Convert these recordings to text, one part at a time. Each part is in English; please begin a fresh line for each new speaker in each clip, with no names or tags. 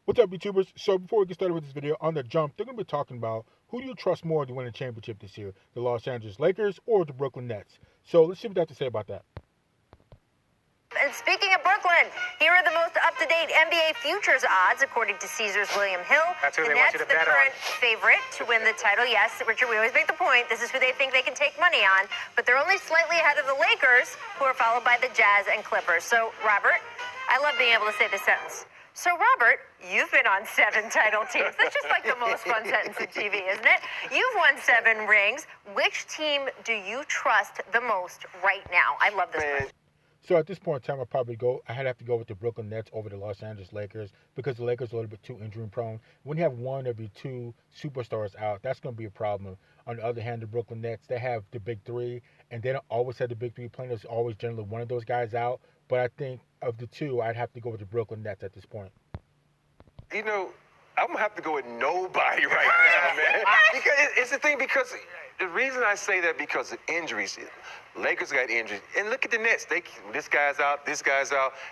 What's up, YouTubers? So before we get started with this video, on the jump, they're going to be talking about who do you trust more to win a championship this year, the Los Angeles Lakers or the Brooklyn Nets. So let's see what they have to say about that.
And speaking of Brooklyn, here are the most up-to-date NBA futures odds, according to Caesars William Hill.
That's who
the
they want
Nets,
you to
the
bet
current
on.
favorite to win the title. Yes, Richard, we always make the point. This is who they think they can take money on. But they're only slightly ahead of the Lakers, who are followed by the Jazz and Clippers. So, Robert, I love being able to say this sentence. So, Robert, you've been on 7 title teams. That's just like the most fun sentence in TV, isn't it? You've won 7 rings. Which team do you trust the most right now? I love this question.
So at this point in time, I'd have to go with the Brooklyn Nets over the Los Angeles Lakers because the Lakers are a little bit too injury prone. When you have one of your 2 superstars out, that's going to be a problem. On the other hand, the Brooklyn Nets, they have the big 3, and they don't always have the big 3 playing. There's always generally one of those guys out. But I think of the 2, I'd have to go with the Brooklyn Nets at this point.
You know, I'm going to have to go with nobody right now, man. Because it's the thing, because the reason I say that because of injuries. Lakers got injuries. And look at the Nets. This guy's out,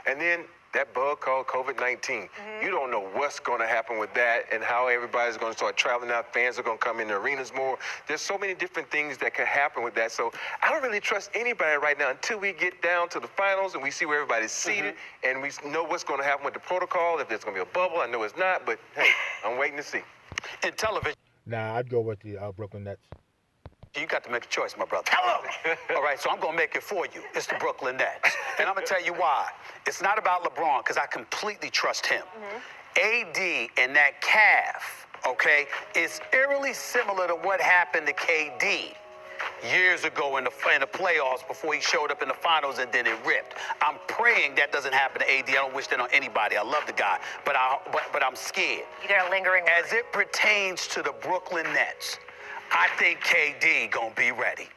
and then that bug called COVID-19. You don't know what's going to happen with that and how everybody's going to start traveling out. Fans are going to come in the arenas more. There's so many different things that could happen with that. So I don't really trust anybody right now until we get down to the finals and we see where everybody's seated and we know what's going to happen with the protocol, if there's going to be a bubble. I know it's not, but hey, I'm waiting to see.
In television,
Nah, I'd go with the Brooklyn Nets.
you got to make a choice, my brother. Hello. All right, so I'm going to make it for you. It's the Brooklyn Nets. And I'm going to tell you why. It's not about LeBron, because I completely trust him. AD and that calf, okay, is eerily similar to what happened to KD years ago in the playoffs before he showed up in the finals and then it ripped. I'm praying that doesn't happen to AD. I don't wish that on anybody. I love the guy, but I'm scared.
You got a lingering
As it pertains to the Brooklyn Nets, I think KD gonna be ready.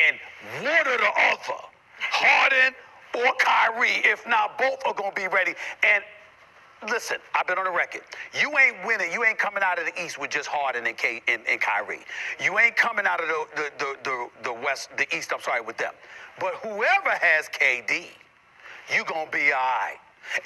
And one or the other, Harden or Kyrie, if not both, are gonna be ready. And listen, I've been on the record. You ain't winning. You ain't coming out of the East with just Harden and Kyrie. You ain't coming out of the West, the East. I'm sorry, with them. But whoever has KD, you gonna be all right.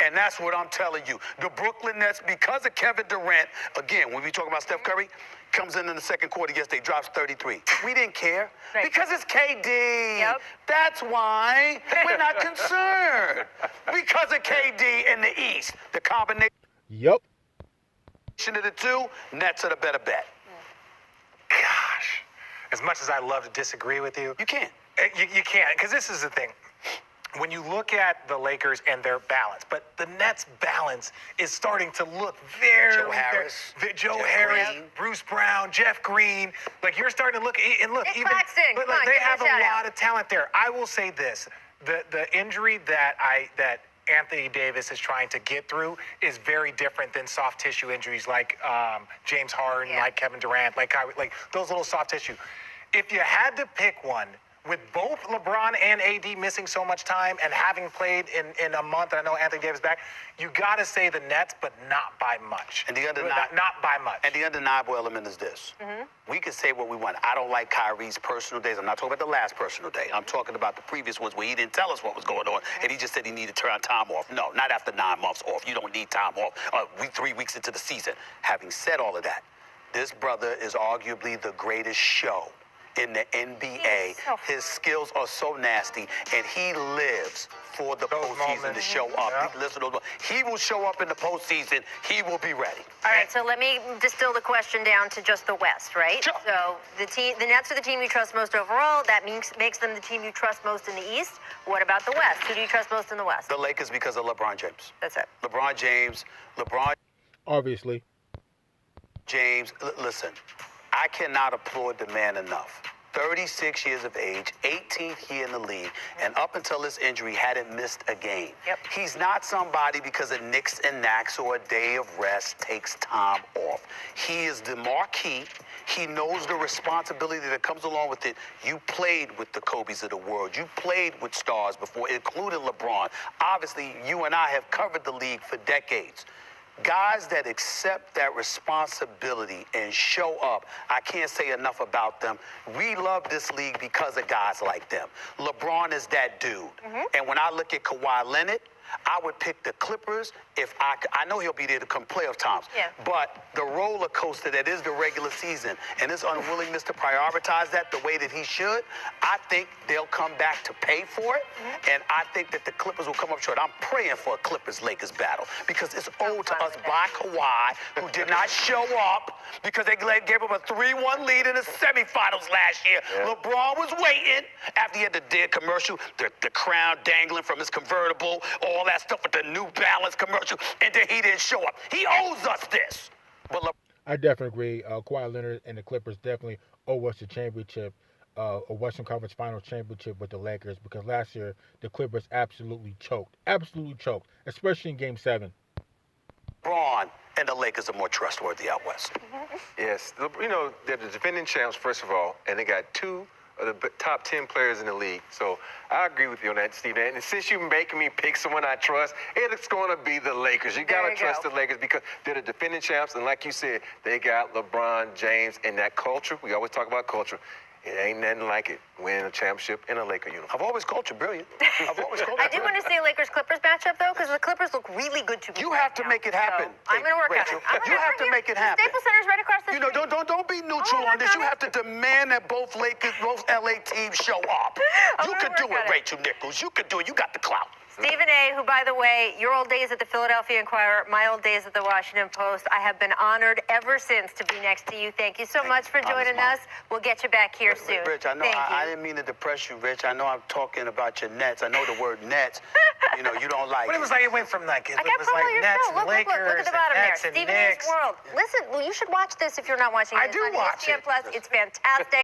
And that's what I'm telling you. The Brooklyn Nets, because of Kevin Durant, again, when we talk about Steph Curry, comes in the second quarter, yesterday, drops 33. We didn't care because it's KD.
Yep.
That's why we're not concerned. Because of KD in the East, the combination
Yep.
of the 2, Nets are the better bet.
Gosh, as much as I love to disagree with you,
You can't.
you can't, because this is the thing. When you look at the Lakers and their balance, but the Nets' balance is starting to look very...
Joe Harris,
Joe
Jeff
Harris,
Green.
Bruce Brown, Jeff Green. Like, you're starting to look... And look,
Nick
even...
Claxton,
But
come on,
they
give him
have
a
a
shout
lot
out.
of talent there. I will say this. The injury that Anthony Davis is trying to get through is very different than soft tissue injuries like James Harden, like Kevin Durant, like Kyrie, like those little soft tissue. If you had to pick one, with both LeBron and AD missing so much time and having played in a month, and I know Anthony Davis back, you got to say the Nets, but not by much.
And the
not by much.
And the undeniable element is this. We can say what we want. I don't like Kyrie's personal days. I'm not talking about the last personal day. I'm talking about the previous ones where he didn't tell us what was going on, and he just said he needed to turn time off. No, not after 9 months off. You don't need time off. 3 weeks into the season. Having said all of that, this brother is arguably the greatest show in the NBA. His skills are so nasty, and he lives for the postseason to show up. Listen, he will show up in the postseason. He will be ready.
All right, so let me distill the question down to just the West, right?
Sure.
So the Nets are the team you trust most overall. That makes them the team you trust most in the East. What about the West? Who do you trust most in the West?
The Lakers because of LeBron James.
That's it.
LeBron James.
Obviously.
Listen, I cannot applaud the man enough. 36 years of age, 18th year in the league, and up until his injury hadn't missed a game.
Yep.
He's not somebody because of nicks and knacks or a day of rest takes time off. He is the marquee. He knows the responsibility that comes along with it. You played with the Kobes of the world. You played with stars before, including LeBron. Obviously, you and I have covered the league for decades. Guys that accept that responsibility and show up, I can't say enough about them. We love this league because of guys like them. LeBron is that dude. And when I look at Kawhi Leonard, I would pick the Clippers if I know he'll be there to come playoff times.
Yeah.
But the roller coaster that is the regular season and his unwillingness to prioritize that the way that he should, I think they'll come back to pay for it. And I think that the Clippers will come up short. I'm praying for a Clippers-Lakers battle because it's owed to us by Kawhi, who did not show up because they gave up a 3-1 lead in the semifinals last year.
Yeah.
LeBron was waiting after he had the dead commercial, the crown dangling from his convertible, all that stuff with the New Balance commercial, and then he didn't show up. He owes us this. But
I definitely agree. Kawhi Leonard and the Clippers definitely owe us a championship, a Western Conference Finals championship with the Lakers, because last year the Clippers absolutely choked, especially in Game 7.
LeBron and the Lakers are more trustworthy out west.
Yes, you know, they're the defending champs, first of all, and they got 2 of the top 10 players in the league. So I agree with you on that, Steve. And since you're making me pick someone I trust, it's going to be the Lakers. You got to trust the Lakers because they're the defending champs. And like you said, they got LeBron James and that culture. We always talk about culture. It ain't nothing like it winning a championship in a Laker uniform.
I've always called you brilliant. I've always called you
I do want to see a Lakers-Clippers matchup, though, because the Clippers look really good to me.
You have to make it happen.
So I'm going to work on
Rachel,
it.
you have to make it happen.
Staples Center's right across the
You know,
street.
don't be neutral on this. You have to demand that both LA teams show up. You could do it, Rachel Nichols. You could do it. You got the clout.
Stephen A., who, by the way, your old days at the Philadelphia Inquirer, my old days at the Washington Post, I have been honored ever since to be next to you. Thank you so much for joining us. We'll get you back here soon.
Rich, I know I didn't mean to depress you, Rich. I know I'm talking about your Nets. I know the word Nets. You know, you don't like
But it was like it went from like it
I got
was
promo
like
your
Nets
show.
and
Look
Lakers
at the bottom
and
there.
Nets and
Stephen A's
Knicks.
World. Listen, well, you should watch this if you're not watching it.
I
It's
do
on
watch
ESPN
it.
Plus. It's fantastic.